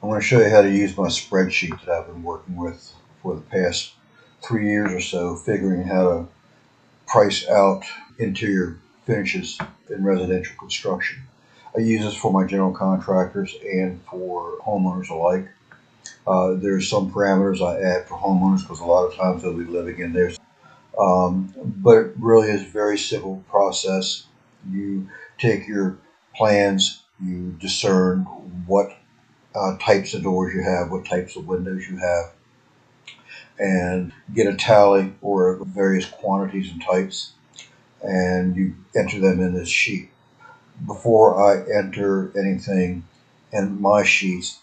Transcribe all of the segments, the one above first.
I'm going to show you how to use my spreadsheet that I've been working with for the past 3 years or so, figuring how to price out interior finishes in residential construction. I use this for my general contractors and for homeowners alike. There's some parameters I add for homeowners because a lot of times they'll be living in there. But it really is a very simple process. You take your plans, you discern what types of doors you have, what types of windows you have, and get a tally or various quantities and types, and you enter them in this sheet. Before I enter anything in my sheets,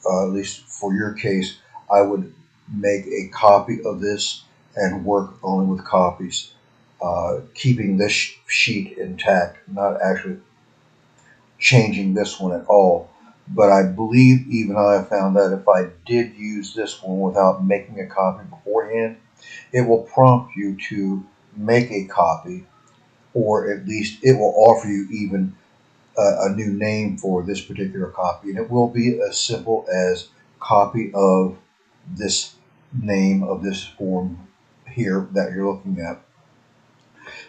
at least for your case, I would make a copy of this and work only with copies, keeping this sheet intact, not actually changing this one at all. But I believe even I found that if I did use this one without making a copy beforehand, it will prompt you to make a copy, or at least it will offer you even a new name for this particular copy. And it will be as simple as copy of this name of this form here that you're looking at.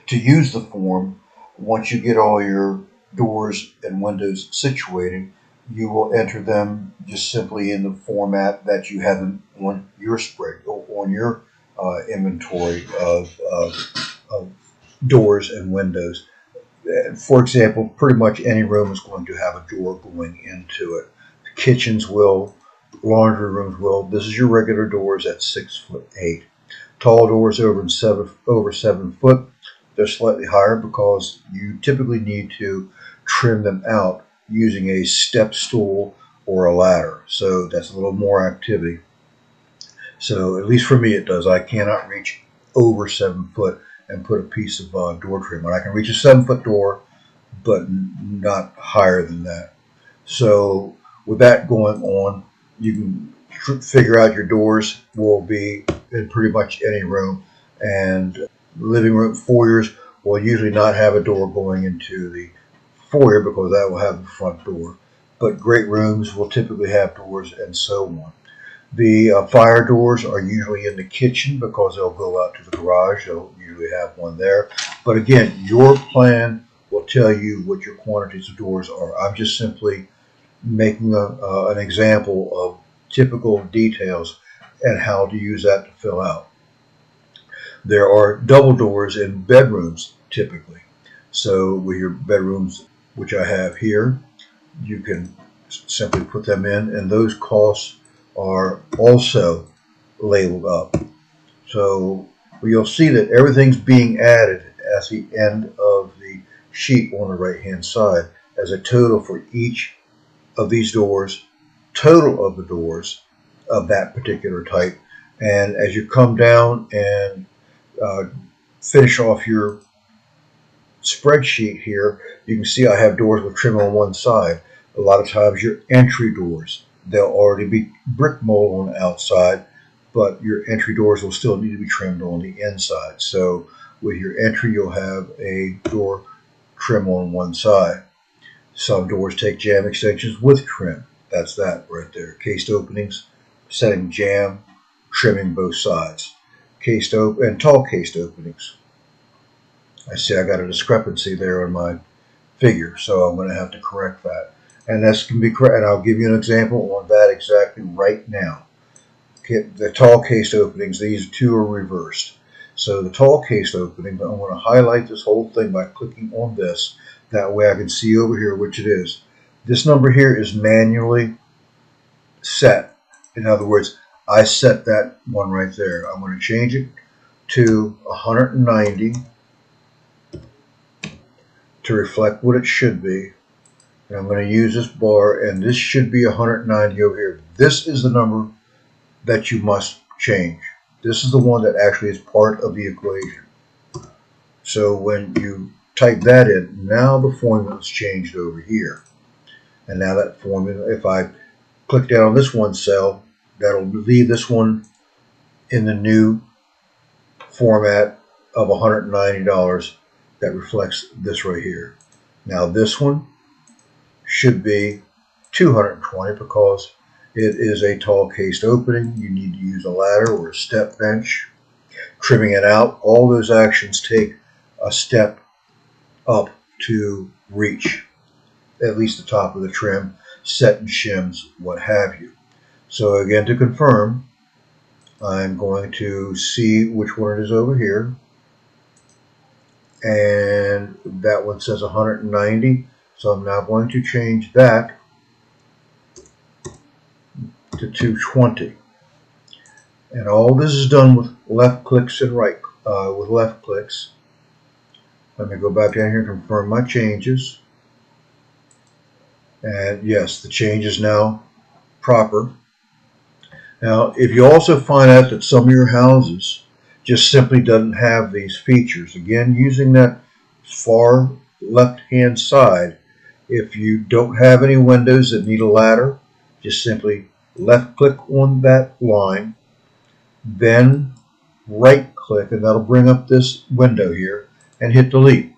To use the form, once you get all your doors and windows situated, you will enter them just simply in the format that you have on your spread, on your inventory of doors and windows. For example, pretty much any room is going to have a door going into it. The kitchens will, laundry rooms will. This is your regular doors at 6'8". Tall doors over 7 foot. They're slightly higher because you typically need to trim them out using a step stool or a ladder. So that's a little more activity. So at least for me it does. I cannot reach over 7 foot and put a piece of door trim on. I can reach a 7-foot door, but not higher than that. So with that going on, you can figure out your doors will be in pretty much any room, and living room foyers will usually not have a door going into the foyer because that will have the front door. But great rooms will typically have doors and so on. The fire doors are usually in the kitchen because they'll go out to the garage. They'll usually have one there. But again, your plan will tell you what your quantities of doors are. I'm just simply making an example of typical details and how to use that to fill out. There are double doors in bedrooms typically. So with your bedrooms, which I have here, you can simply put them in, and those costs are also labeled up. So you'll see that everything's being added at the end of the sheet on the right hand side as a total for each of these doors, total of the doors of that particular type. And as you come down and finish off your spreadsheet here, you can see I have doors with trim on one side. A lot of times your entry doors, they'll already be brick mold on the outside, but your entry doors will still need to be trimmed on the inside. So with your entry, you'll have a door trim on one side. Some doors take jamb extensions with trim. That's that right there. Cased openings, setting jamb, trimming both sides. Cased and tall cased openings. I see I got a discrepancy there on my figure, so I'm going to have to correct that. And that's going to be correct. And I'll give you an example on that exactly right now. The tall cased openings, these two are reversed. So the tall cased opening, I'm going to highlight this whole thing by clicking on this. That way I can see over here which it is. This number here is manually set. In other words, I set that one right there. I'm going to change it to 190 to reflect what it should be. And I'm going to use this bar, and this should be 190 over here. This is the number that you must change. This is the one that actually is part of the equation. So when you type that in, now the formula is changed over here. And now that formula, if I click down on this one cell, that'll leave this one in the new format of $190 that reflects this right here. Now this one should be 220 because It is a tall cased opening. You need to use a ladder or a step bench. Trimming it out, all those actions take a step up to reach at least the top of the trim, set and shims, what have you. So again, to confirm, I'm going to see which one it is over here. And that one says 190. So I'm now going to change that to 220. And all this is done with left clicks and with left clicks. Let me go back down here and confirm my changes. And yes, the change is now proper. Now, if you also find out that some of your houses just simply doesn't have these features, again, using that far left-hand side, if you don't have any windows that need a ladder, just simply left-click on that line, then right-click, and that'll bring up this window here, and hit delete.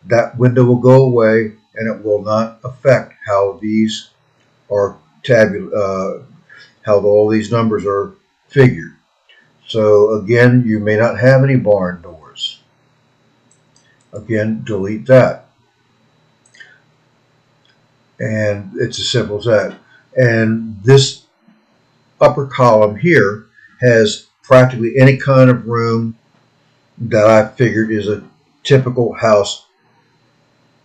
That window will go away, and it will not affect how these are how all these numbers are figured. So again, you may not have any barn doors. Again, delete that. And it's as simple as that. And this upper column here has practically any kind of room that I figured is a typical house,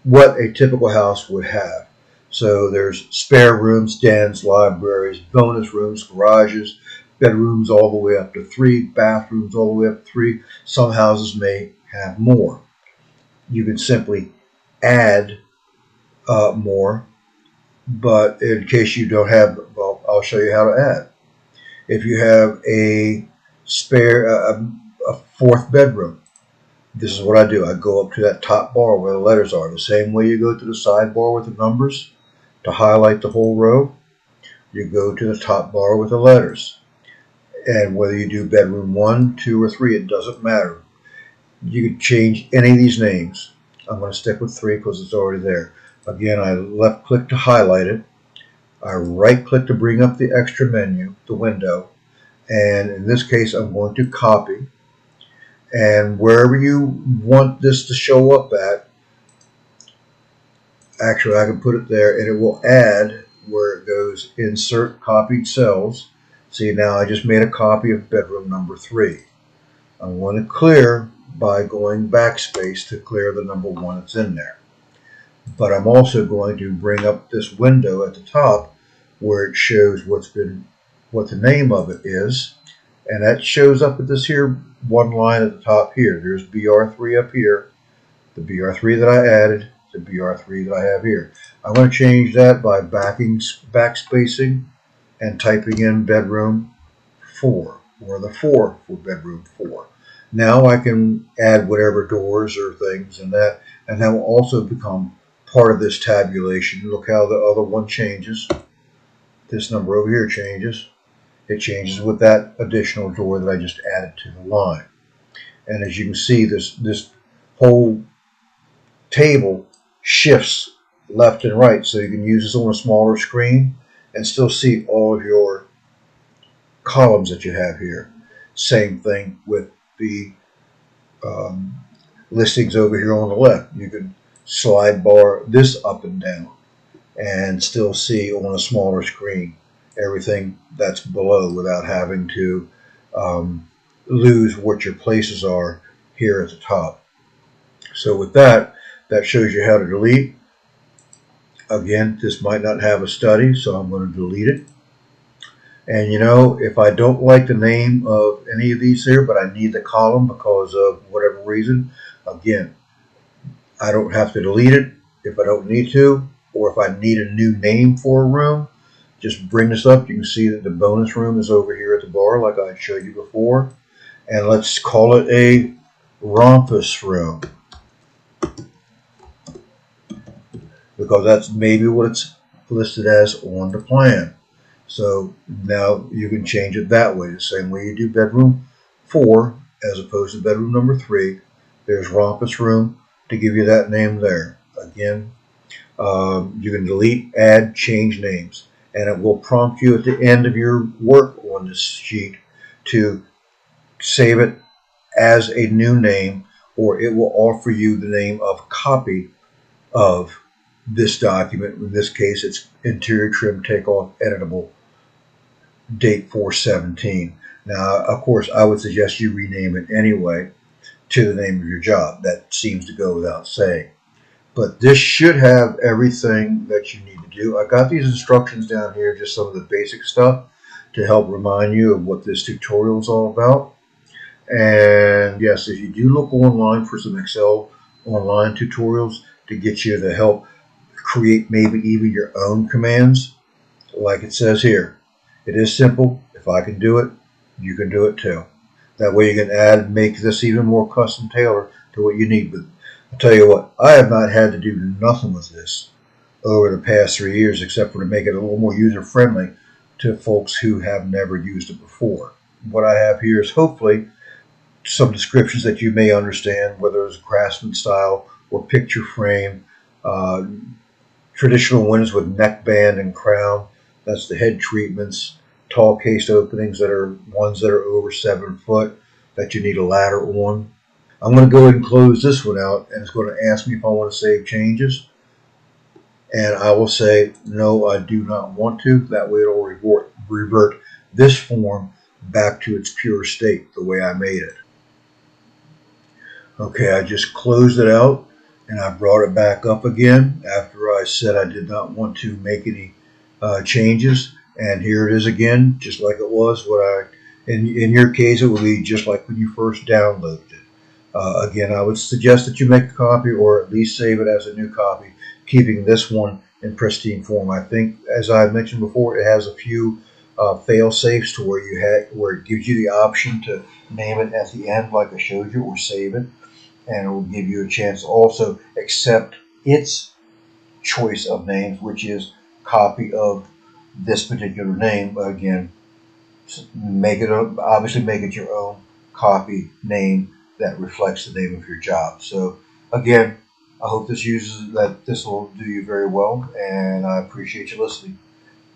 what a typical house would have. So there's spare rooms, dens, libraries, bonus rooms, garages, bedrooms all the way up to 3, bathrooms all the way up to 3. Some houses may have more. You can simply add more, but in case you don't have, well, I'll show you how to add. If you have a spare, a fourth bedroom, this is what I do. I go up to that top bar where the letters are. The same way you go to the sidebar with the numbers to highlight the whole row, you go to the top bar with the letters. And whether you do bedroom 1, 2, or 3, it doesn't matter. You can change any of these names. I'm going to stick with 3 because it's already there. Again, I left click to highlight it. I right click to bring up the extra menu, the window. And in this case, I'm going to copy. And wherever you want this to show up at, actually I can put it there and it will add where it goes insert copied cells. See, now I just made a copy of bedroom number 3. I'm going to clear by going backspace to clear the number 1 that's in there. But I'm also going to bring up this window at the top where it shows what the name of it is. And that shows up at this here one line at the top here. There's BR3 up here, the BR3 that I added, the BR3 that I have here. I'm going to change that by backspacing and typing in bedroom 4, or the 4 for bedroom 4. Now I can add whatever doors or things and that will also become part of this tabulation. Look how the other one changes. This number over here changes. It changes with that additional door that I just added to the line. And as you can see, this whole table shifts left and right, so you can use this on a smaller screen and still see all of your columns that you have here. Same thing with the listings over here on the left. You can slide bar this up and down and still see on a smaller screen everything that's below without having to lose what your places are here at the top. So with that shows you how to delete. Again, this might not have a study, so I'm going to delete it. And you know, if I don't like the name of any of these here, but I need the column because of whatever reason, again, I don't have to delete it if I don't need to, or if I need a new name for a room. Just bring this up. You can see that the bonus room is over here at the bar like I showed you before. And let's call it a rompus room, because that's maybe what it's listed as on the plan. So now you can change it that way, the same way you do bedroom 4 as opposed to bedroom number 3. There's rompus room to give you that name there. Again, you can delete, add, change names. and it will prompt you at the end of your work on this sheet to save it as a new name, or it will offer you the name of copy of this document. In this case, it's interior trim takeoff editable, date 4/17. Now, of course, I would suggest you rename it anyway to the name of your job. That seems to go without saying. But this should have everything that you need to do. I got these instructions down here, just some of the basic stuff to help remind you of what this tutorial is all about. And yes, if you do look online for some Excel online tutorials to get you to help create maybe even your own commands, like it says here, it is simple. If I can do it, you can do it too. That way you can add and make this even more custom tailored to what you need. But I'll tell you what, I have not had to do nothing with this over the past 3 years except for to make it a little more user friendly to folks who have never used it before. What I have here is hopefully some descriptions that you may understand, whether it's craftsman style or picture frame, uh, traditional windows with neckband and crown. That's the head treatments, tall cased openings that are ones that are over 7 foot that you need a ladder on. I'm going to go ahead and close this one out, and it's going to ask me if I want to save changes. And I will say, no, I do not want to. That way it'll revert this form back to its pure state, the way I made it. Okay, I just closed it out and I brought it back up again after I said I did not want to make any changes. And here it is again, just like it was. In your case, it would be just like when you first downloaded it. Again, I would suggest that you make a copy or at least save it as a new copy, keeping this one in pristine form. I think, as I mentioned before, it has a few fail safes to where it gives you the option to name it at the end, like I showed you, or save it, and it will give you a chance to also accept its choice of names, which is copy of this particular name. Again, obviously make it your own copy name that reflects the name of your job. So again, I hope this will do you very well, and I appreciate you listening.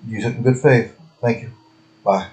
Use it in good faith. Thank you. Bye.